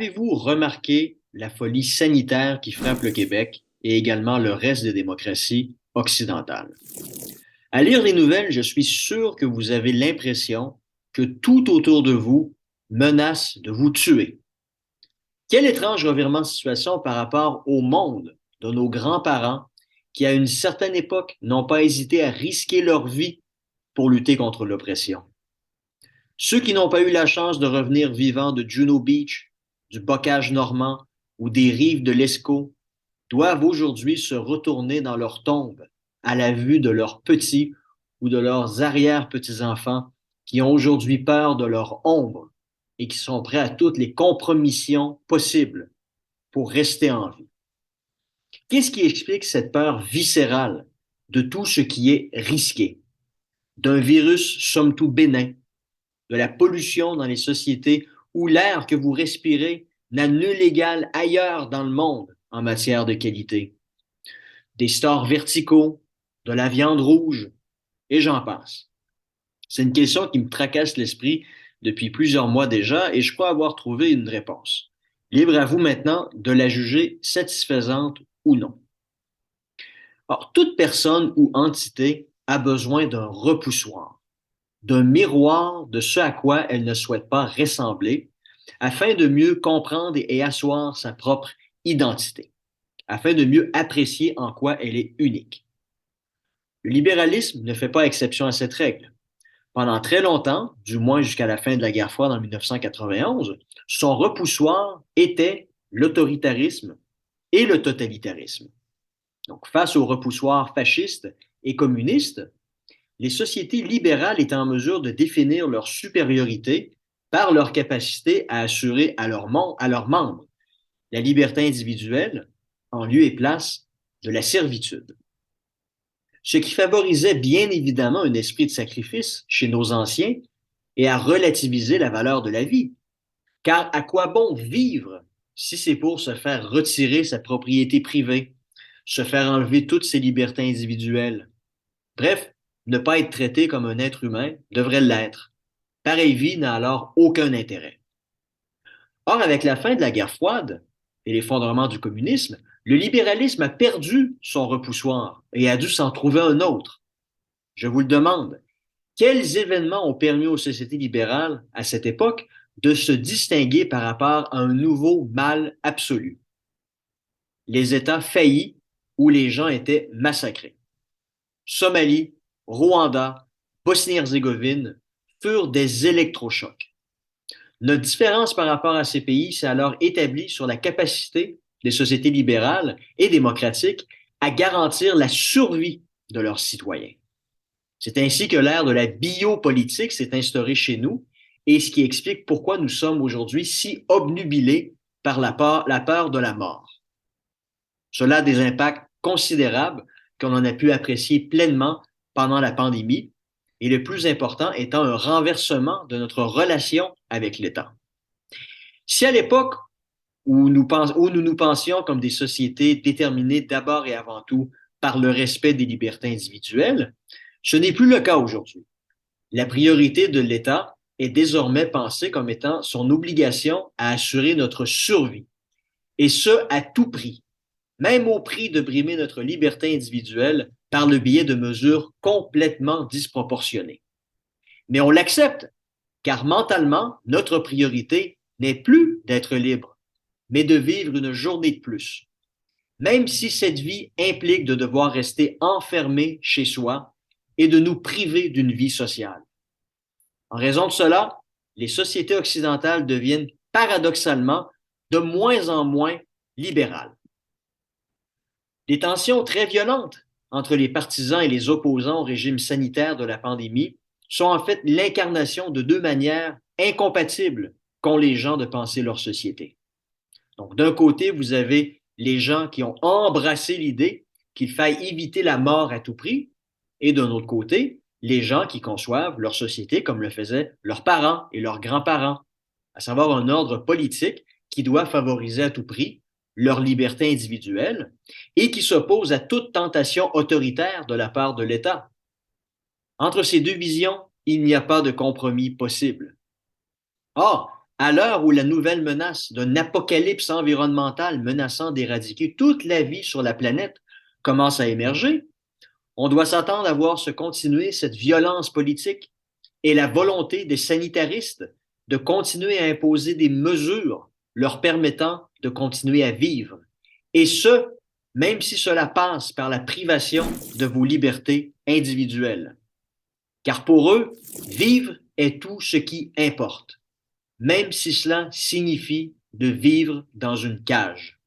Avez-vous remarqué la folie sanitaire qui frappe le Québec et également le reste des démocraties occidentales? À lire les nouvelles, je suis sûr que vous avez l'impression que tout autour de vous menace de vous tuer. Quel étrange revirement de situation par rapport au monde de nos grands-parents qui, à une certaine époque, n'ont pas hésité à risquer leur vie pour lutter contre l'oppression. Ceux qui n'ont pas eu la chance de revenir vivants de Juno Beach, du bocage normand ou des rives de l'Escaut doivent aujourd'hui se retourner dans leur tombe à la vue de leurs petits ou de leurs arrière-petits-enfants qui ont aujourd'hui peur de leur ombre et qui sont prêts à toutes les compromissions possibles pour rester en vie. Qu'est-ce qui explique cette peur viscérale de tout ce qui est risqué? D'un virus somme toute bénin, de la pollution dans les sociétés où l'air que vous respirez n'a nul égal ailleurs dans le monde en matière de qualité. Des stores verticaux, de la viande rouge, et j'en passe. C'est une question qui me tracasse l'esprit depuis plusieurs mois déjà et je crois avoir trouvé une réponse. Libre à vous maintenant de la juger satisfaisante ou non. Or, toute personne ou entité a besoin d'un repoussoir, d'un miroir de ce à quoi elle ne souhaite pas ressembler, afin de mieux comprendre et asseoir sa propre identité, afin de mieux apprécier en quoi elle est unique. Le libéralisme ne fait pas exception à cette règle. Pendant très longtemps, du moins jusqu'à la fin de la guerre froide en 1991, son repoussoir était l'autoritarisme et le totalitarisme. Donc, face au repoussoir fasciste et communiste, les sociétés libérales étaient en mesure de définir leur supériorité par leur capacité à assurer à leurs membres la liberté individuelle en lieu et place de la servitude. Ce qui favorisait bien évidemment un esprit de sacrifice chez nos anciens et à relativiser la valeur de la vie. Car à quoi bon vivre si c'est pour se faire retirer sa propriété privée, se faire enlever toutes ses libertés individuelles? Bref, ne pas être traité comme un être humain devrait l'être. Pareille vie n'a alors aucun intérêt. Or, avec la fin de la guerre froide et l'effondrement du communisme, le libéralisme a perdu son repoussoir et a dû s'en trouver un autre. Je vous le demande, quels événements ont permis aux sociétés libérales à cette époque de se distinguer par rapport à un nouveau mal absolu? Les États faillis où les gens étaient massacrés. Somalie, Rwanda, Bosnie-Herzégovine furent des électrochocs. Notre différence par rapport à ces pays s'est alors établie sur la capacité des sociétés libérales et démocratiques à garantir la survie de leurs citoyens. C'est ainsi que l'ère de la biopolitique s'est instaurée chez nous et ce qui explique pourquoi nous sommes aujourd'hui si obnubilés par la peur de la mort. Cela a des impacts considérables qu'on en a pu apprécier pleinement pendant la pandémie et le plus important étant un renversement de notre relation avec l'État. Si à l'époque où nous pensions comme des sociétés déterminées d'abord et avant tout par le respect des libertés individuelles, ce n'est plus le cas aujourd'hui. La priorité de l'État est désormais pensée comme étant son obligation à assurer notre survie, et ce, à tout prix, même au prix de brimer notre liberté individuelle par le biais de mesures complètement disproportionnées. Mais on l'accepte, car mentalement, notre priorité n'est plus d'être libre, mais de vivre une journée de plus. Même si cette vie implique de devoir rester enfermé chez soi et de nous priver d'une vie sociale. En raison de cela, les sociétés occidentales deviennent paradoxalement de moins en moins libérales. Des tensions très violentes entre les partisans et les opposants au régime sanitaire de la pandémie sont en fait l'incarnation de deux manières incompatibles qu'ont les gens de penser leur société. Donc, d'un côté, vous avez les gens qui ont embrassé l'idée qu'il faille éviter la mort à tout prix, et d'un autre côté, les gens qui conçoivent leur société comme le faisaient leurs parents et leurs grands-parents, à savoir un ordre politique qui doit favoriser à tout prix leur liberté individuelle et qui s'oppose à toute tentation autoritaire de la part de l'État. Entre ces deux visions, il n'y a pas de compromis possible. Or, À l'heure où la nouvelle menace d'un apocalypse environnemental menaçant d'éradiquer toute la vie sur la planète commence à émerger, on doit s'attendre à voir se continuer cette violence politique et la volonté des sanitaristes de continuer à imposer des mesures leur permettant de continuer à vivre. Et ce, même si cela passe par la privation de vos libertés individuelles. Car pour eux, vivre est tout ce qui importe, même si cela signifie de vivre dans une cage.